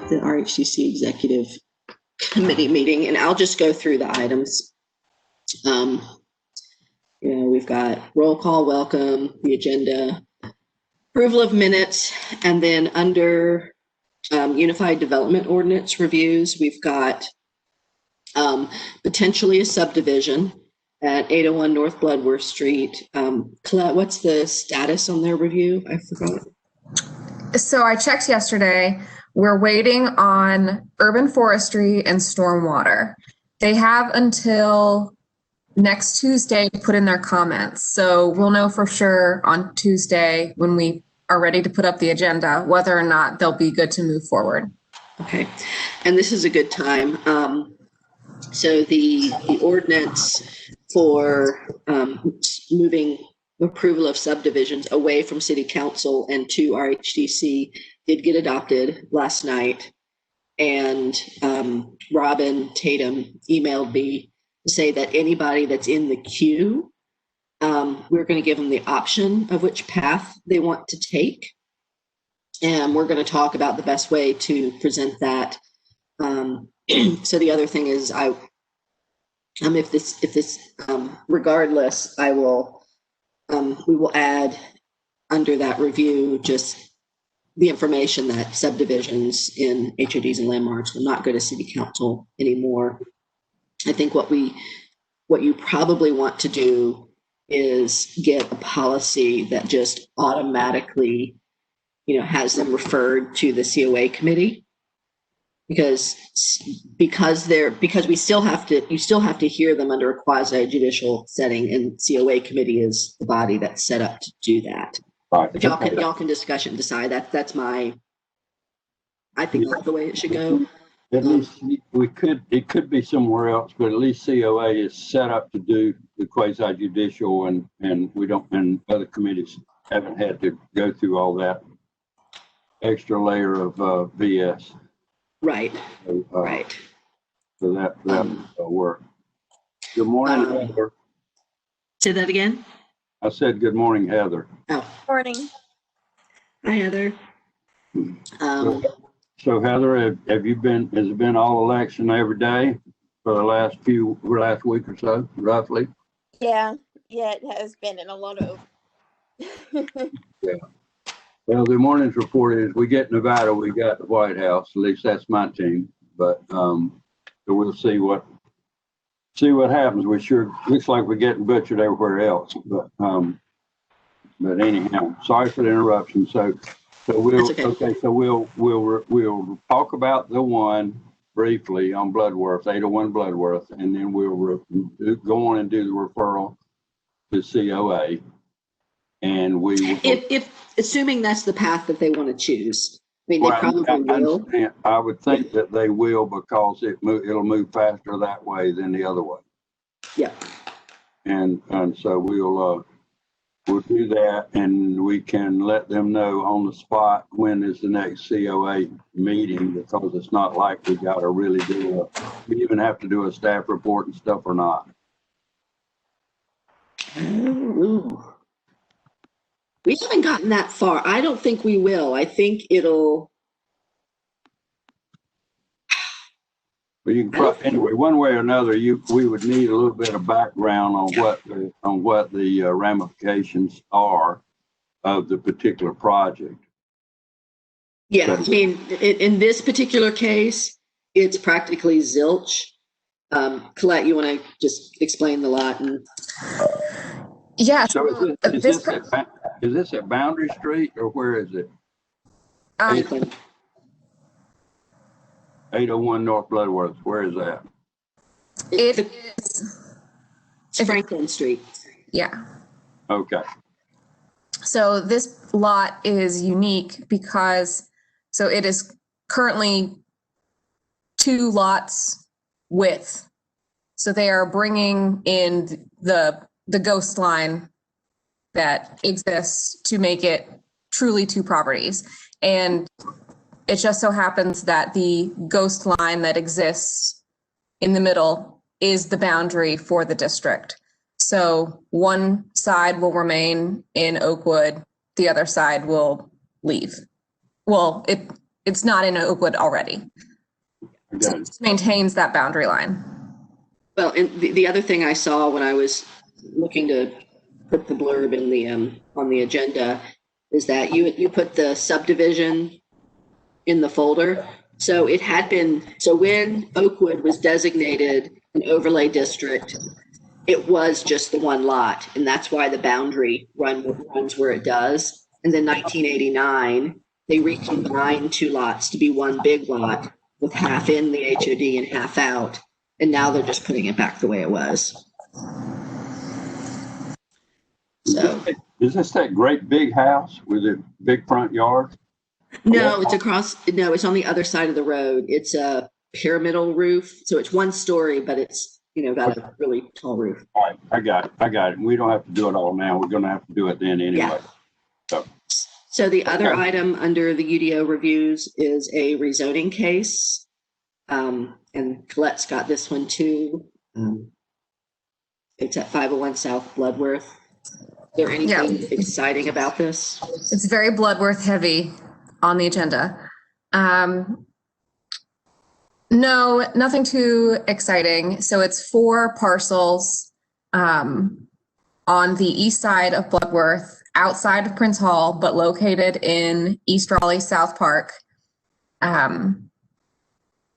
the RHCC Executive Committee meeting, and I'll just go through the items. We've got roll call, welcome, the agenda, approval of minutes, and then under Unified Development Ordinance reviews, we've got potentially a subdivision at 801 North Bloodworth Street. Colette, what's the status on their review? I forgot. So I checked yesterday. We're waiting on urban forestry and stormwater. They have until next Tuesday to put in their comments. So we'll know for sure on Tuesday when we are ready to put up the agenda, whether or not they'll be good to move forward. Okay. And this is a good time. So the ordinance for moving approval of subdivisions away from city council and to RHDC did get adopted last night. And Robin Tatum emailed me to say that anybody that's in the queue, we're going to give them the option of which path they want to take. And we're going to talk about the best way to present that. So the other thing is if this regardless, we will add under that review just the information that subdivisions in HODs and landmarks will not go to city council anymore. I think what you probably want to do is get a policy that just automatically, has them referred to the COA committee, because you still have to hear them under a quasi judicial setting, and COA committee is the body that's set up to do that. Right. But y'all can discuss and decide. I think that's the way it should go. At least it could be somewhere else, but at least COA is set up to do the quasi judicial, and other committees haven't had to go through all that extra layer of BS. Right. So, Right. So that will work. Good morning, Heather. Say that again. I said good morning, Heather. Oh, Morning. hi, Heather. So Heather, has it been all election every day for the last week or so, roughly? Yeah, it has been in a lot of. Yeah. Well, the morning's report is we get Nevada, we got the White House. At least that's my team. But so we'll see what happens. We sure looks like we're getting butchered everywhere else. But anyhow, sorry for the interruption. So we'll we'll talk about the one briefly on Bloodworth, 801 Bloodworth, and then we'll go on and do the referral to COA. And if assuming that's the path that they want to choose, I mean, they probably will. I would think that they will, because it'll move faster that way than the other way. Yeah. And so we'll do that, and we can let them know on the spot when is the next COA meeting, because it's not like we got to really we even have to do a staff report and stuff or not. Ooh. We haven't gotten that far. I don't think we will. I think it'll. Well, anyway, one way or another, we would need a little bit of background on what the ramifications are of the particular project. Yeah, I mean, in this particular case, it's practically zilch. Colette, you want to just explain the lot? Yeah. So is this at Boundary Street, or where is it? 801 North Bloodworth. Where is that? It's Franklin Street. Yeah. Okay. So this lot is unique because it is currently 2 lots width. So they are bringing in the ghost line that exists to make it truly 2 properties. And it just so happens that the ghost line that exists in the middle is the boundary for the district. So one side will remain in Oakwood, the other side will leave. Well, it's not in Oakwood already. So it just maintains that boundary line. Well, and the other thing I saw when I was looking to put the blurb in the on the agenda is that you put the subdivision in the folder. So it had been, so when Oakwood was designated an overlay district, it was just the one lot, and that's why the boundary runs where it does. And then 1989, they recombined two lots to be one big lot with half in the HOD and half out. And now they're just putting it back the way it was. So, is this that great big house with a big front yard? no, it's across, no, it's on the other side of the road. It's a pyramidal roof. So it's one story, but it's, got a really tall roof. All right, I got it. We don't have to do it all now. We're going to have to do it then anyway. Yeah. So the other item under the UDO reviews is a rezoning case. And Colette's got this one too. It's at 501 South Bloodworth. Is there anything exciting about this? It's very Bloodworth heavy on the agenda. No, nothing too exciting. So it's 4 parcels on the east side of Bloodworth, outside of Prince Hall, but located in East Raleigh, South Park.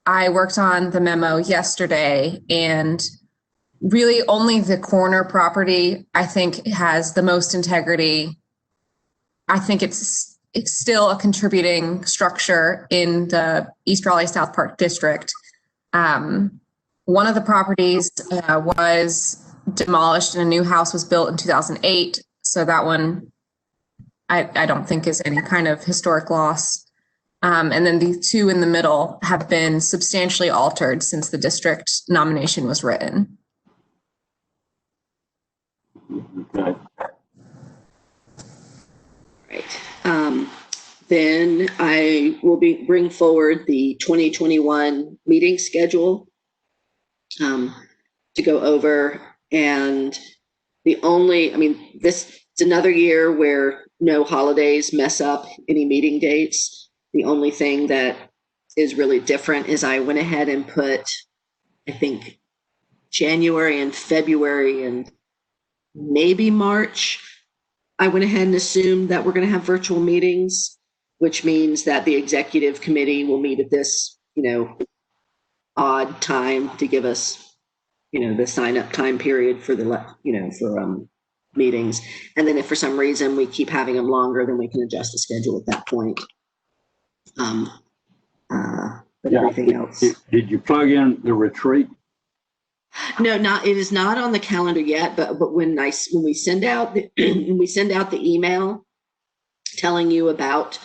I worked on the memo yesterday, and really only the corner property, I think, has the most integrity. I think it's still a contributing structure in the East Raleigh South Park district. One of the properties was demolished and a new house was built in 2008. So that one, I don't think is any kind of historic loss. And then the 2 in the middle have been substantially altered since the district nomination was written. Okay. Right. Then I will bring forward the 2021 meeting schedule to go over. And this is another year where no holidays mess up any meeting dates. The only thing that is really different is I went ahead and put, I think, January and February and maybe March. I went ahead and assumed that we're going to have virtual meetings, which means that the executive committee will meet at this, odd time to give us, the sign up time period for the, meetings. And then if for some reason we keep having them longer, then we can adjust the schedule at that point. But everything else. Did you plug in the retreat? No, it is not on the calendar yet, but when we send out the email telling you about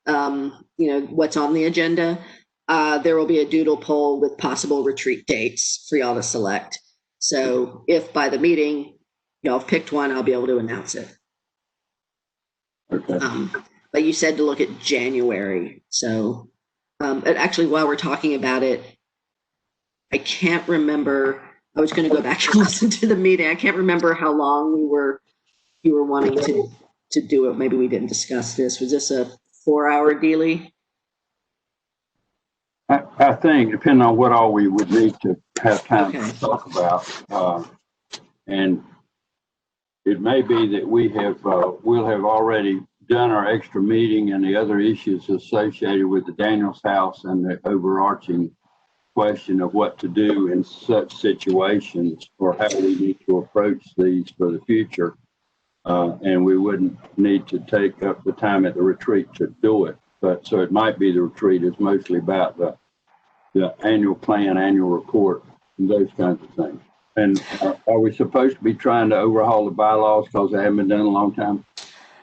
what's on the agenda, there will be a doodle poll with possible retreat dates for y'all to select. So if by the meeting y'all have picked one, I'll be able to announce it. Okay. But you said to look at January. So actually, while we're talking about it, I can't remember. I was going to go back and listen to the meeting. I can't remember how long you were wanting to do it. Maybe we didn't discuss this. Was this a 4-hour dealie? I think, depending on what all we would need to have time to talk about, and it may be that we'll have already done our extra meeting and the other issues associated with the Daniels house and the overarching question of what to do in such situations or how we need to approach these for the future. And we wouldn't need to take up the time at the retreat to do it. But so it might be the retreat is mostly about the annual plan, annual report, and those kinds of things. And are we supposed to be trying to overhaul the bylaws because they haven't been done in a long time?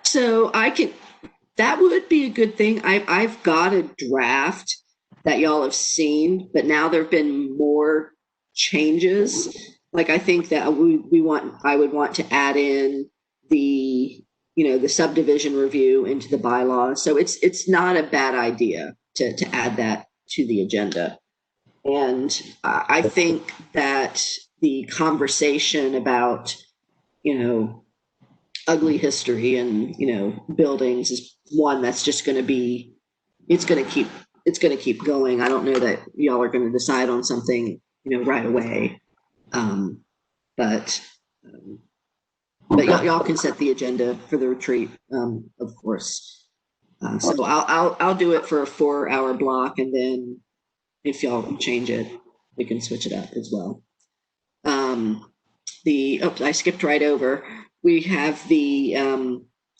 So that would be a good thing. I've got a draft that y'all have seen, but now there've been more changes. Like I think that I would want to add in the subdivision review into the bylaws. So it's not a bad idea to add that to the agenda. And I think that the conversation about, ugly history and, buildings is one that's just going to be, it's going to keep it's going to keep going. I don't know that y'all are going to decide on something, right away. But y'all can set the agenda for the retreat, of course. So I'll do it for a 4-hour block, and then if y'all change it, we can switch it up as well. I skipped right over. We have the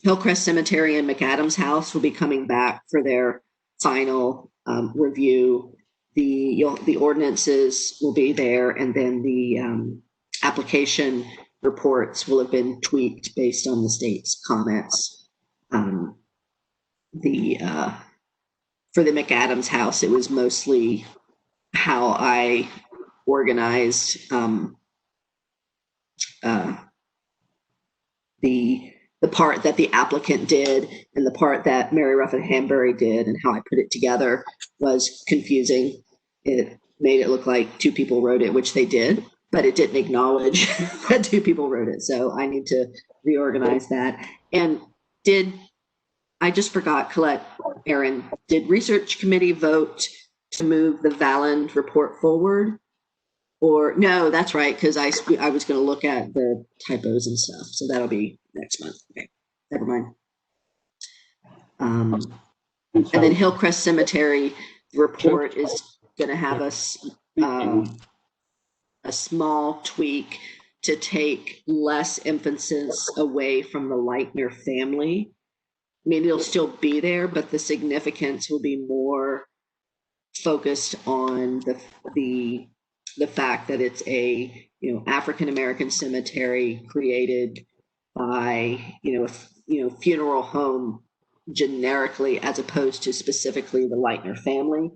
Hillcrest Cemetery and Mcadams House will be coming back for their final review. The ordinances will be there, and then the application reports will have been tweaked based on the state's comments. For the Mcadams House, it was mostly how I organized the part that the applicant did and the part that Mary Ruffin Hanbury did, and how I put it together was confusing. It made it look like 2 people wrote it, which they did, but it didn't acknowledge that 2 people wrote it. So I need to reorganize that. And I just forgot, Colette, Aaron, did research committee vote to move the Valland report forward? Or no, that's right, because I was going to look at the typos and stuff. So that'll be next month. Okay, never mind. And then Hillcrest Cemetery report is going to have us a small tweak to take less emphasis away from the Leitner family. I mean, it'll still be there, but the significance will be more focused on the fact that it's a African-American cemetery created by funeral home generically, as opposed to specifically the Leitner family,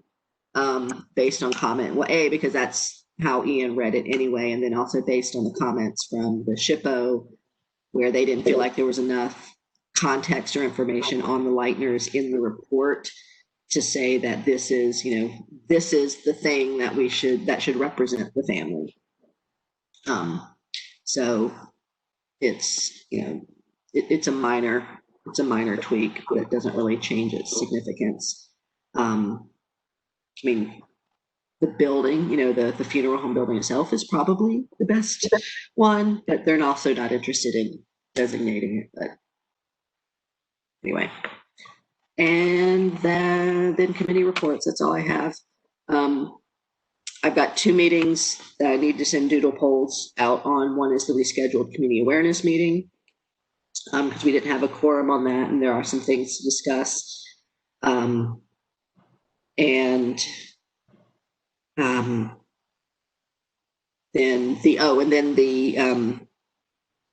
based on comment. Well, because that's how Ian read it anyway, and then also based on the comments from the SHPO, where they didn't feel like there was enough context or information on the Leitners in the report to say that this is the thing that should represent the family. So it's it's a minor tweak, but it doesn't really change its significance. I mean, the building, the funeral home building itself is probably the best one, but they're also not interested in designating it. But anyway. And then committee reports, that's all I have. I've got 2 meetings that I need to send doodle polls out on. One is the rescheduled community awareness meeting, because we didn't have a quorum on that, and there are some things to discuss. Then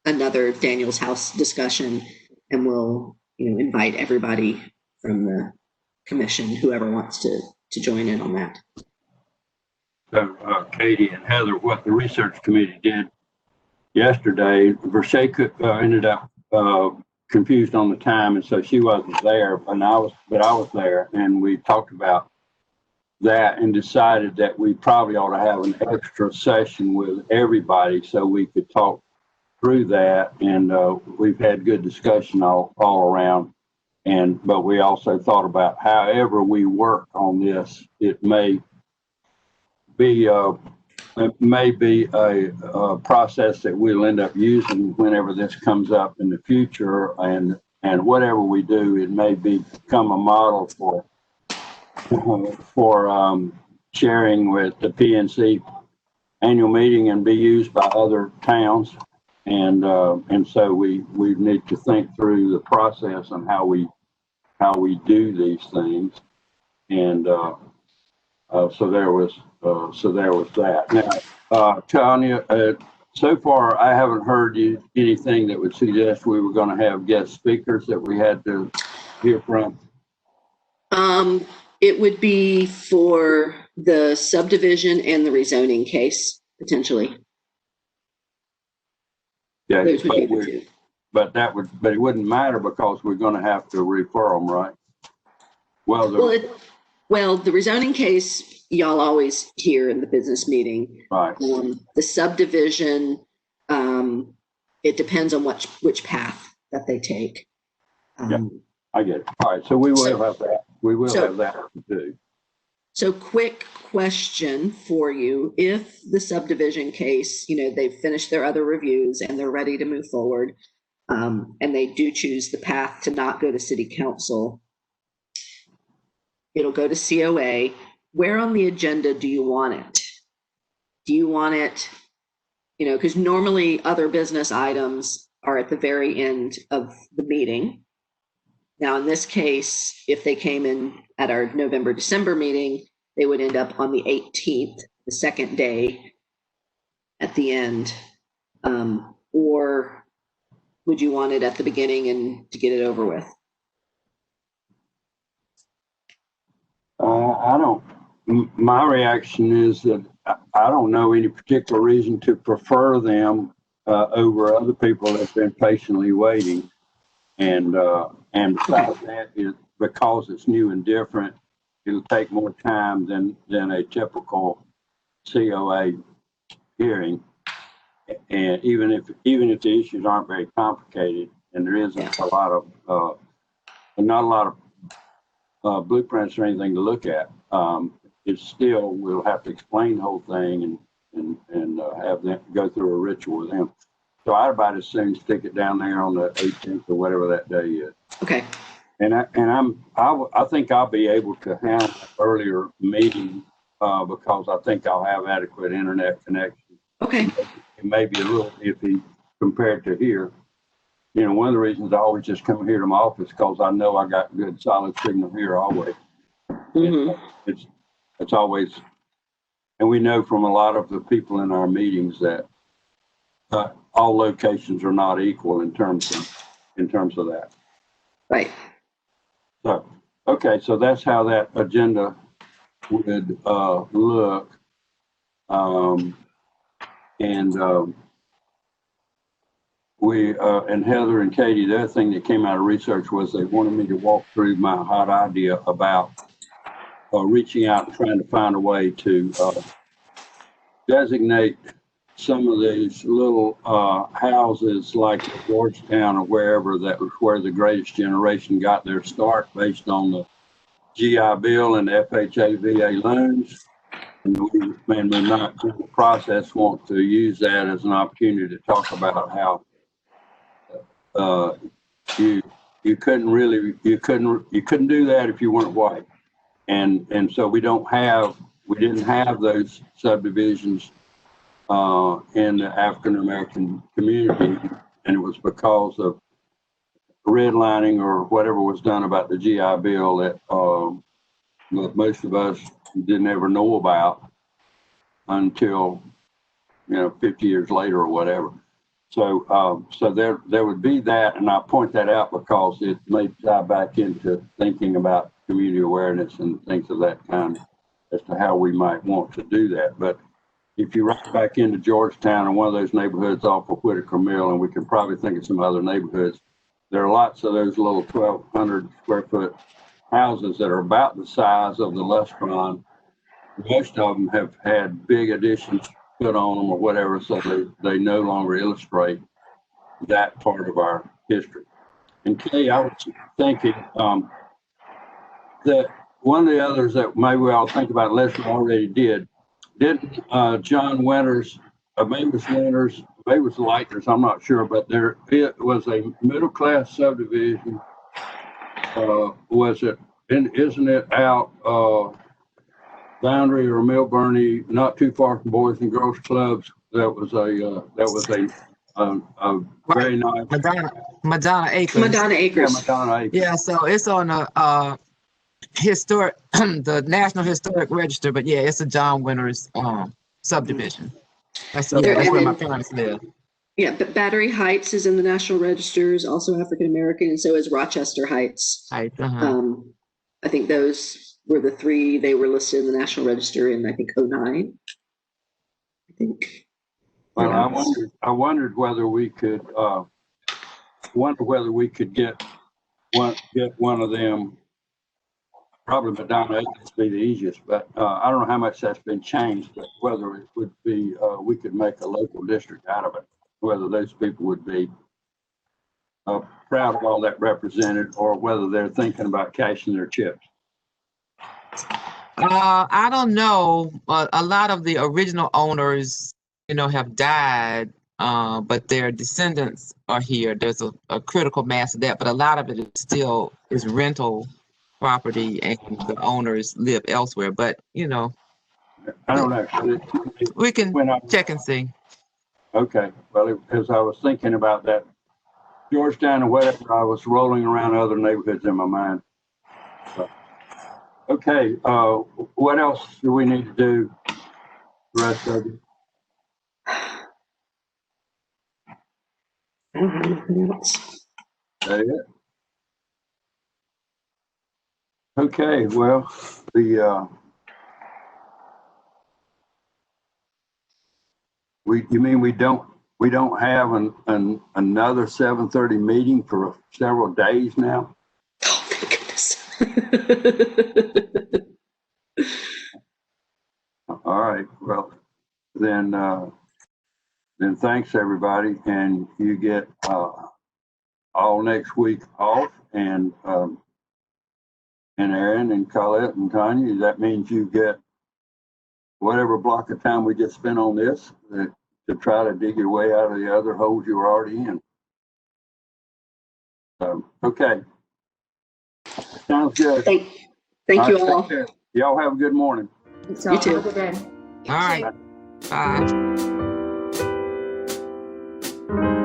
another Daniel's House discussion, and we'll invite everybody from the commission, whoever wants to join in on that. So Katie and Heather, what the research committee did yesterday, Versace ended up confused on the time, and so she wasn't there, but I was there, and we talked about that and decided that we probably ought to have an extra session with everybody so we could talk through that, and we've had good discussion all around. But we also thought about however we work on this, it may be a process that we'll end up using whenever this comes up in the future, and whatever we do, it may become a model for sharing with the PNC annual meeting and be used by other towns. And so we need to think through the process and how we do these things. And so there was that. Now, Tanya, so far I haven't heard anything that would suggest we were going to have guest speakers that we had to hear from. It would be for the subdivision and the rezoning case, potentially. Yeah, those would be the 2. But it wouldn't matter because we're going to have to refer them, right? Well, the rezoning case, y'all always hear in the business meeting. Right. The subdivision, it depends on which path that they take. Yeah, I get it. All right, so we will have that. We will have that to do. So quick question for you. If the subdivision case, they've finished their other reviews and they're ready to move forward, and they do choose the path to not go to city council, it'll go to COA. Where on the agenda do you want it? Do you want it, because normally other business items are at the very end of the meeting. Now, in this case, if they came in at our November, December meeting, they would end up on the 18th, the second day at the end. Or would you want it at the beginning and to get it over with? My reaction is that I don't know any particular reason to prefer them over other people that have been patiently waiting. And besides that, because it's new and different, it'll take more time than a typical COA hearing. And even if the issues aren't very complicated, and there isn't a lot of not a lot of blueprints or anything to look at, it's still, we'll have to explain the whole thing and have them go through a ritual with them. So I'd about as soon stick it down there on the 18th or whatever that day is. Okay. And I think I'll be able to handle an earlier meeting because I think I'll have adequate internet connection. Okay. It may be a little iffy compared to here. One of the reasons I always just come here to my office because I know I got good solid signal here always. Mm-hmm. It's always, and we know from a lot of the people in our meetings that all locations are not equal in terms of that. Right. So, okay, so that's how that agenda would look. We and Heather and Katie, the other thing that came out of research was they wanted me to walk through my hot idea about reaching out and trying to find a way to designate some of these little houses like Georgetown or wherever, that was where the Greatest Generation got their start based on the GI Bill and the FHA VA loans. And we not in the process want to use that as an opportunity to talk about how you couldn't do that if you weren't white. And so we didn't have those subdivisions in the African American community, and it was because of redlining or whatever was done about the GI Bill that most of us didn't ever know about until 50 years later or whatever. So there would be that, and I point that out because it may tie back into thinking about community awareness and things of that kind as to how we might want to do that. But if you ride back into Georgetown and one of those neighborhoods off of Whitaker Mill, and we can probably think of some other neighborhoods, there are lots of those little 1,200 square foot houses that are about the size of the Lustron. Most of them have had big additions put on them or whatever, so they no longer illustrate that part of our history. And Kay, I was thinking that one of the others that maybe I'll think about, unless we already didn't John Winters, maybe it was Winters, maybe it was Leitner's, I'm not sure, but it was a middle class subdivision. Isn't it out Boundary or Millburn, not too far from Boys and Girls Clubs? That was a very nice Madonna Acres. Madonna Acres. Yeah, Madonna Acres. Yeah, so it's on the historic, the National Historic Register, but yeah, it's a John Winters subdivision. That's where my parents live. Yeah, but Battery Heights is in the National Register, is also African American, and so is Rochester Heights. I think those were the three. They were listed in the National Register in, I think, 2009. I think. Well, yeah. I wondered whether we could get one of them. Probably Madonna Acres would be the easiest, but I don't know how much that's been changed. But whether it would be, we could make a local district out of it. Whether those people would be proud of all that represented, or whether they're thinking about cashing their chips. I don't know. A lot of the original owners, have died, but their descendants are here. There's a critical mass of that, but a lot of it is rental property, and the owners live elsewhere. But I don't know. we can When I- check and see. Okay, well, as I was thinking about that, Georgetown or whatever, I was rolling around other neighborhoods in my mind. So, okay, what else do we need to do the rest of it? I don't have anything else. That it? Okay, well, you mean we don't have another 7:30 meeting for several days now? Oh, thank goodness. All right, well, then thanks everybody, and you get all next week off, and Aaron and Colette and Tanya, that means you get whatever block of time we just spent on this to try to dig your way out of the other holes you were already in. Okay. Sounds good. Thank you all. Take care. Y'all have a good morning. You too. Have a good day. All right. Bye.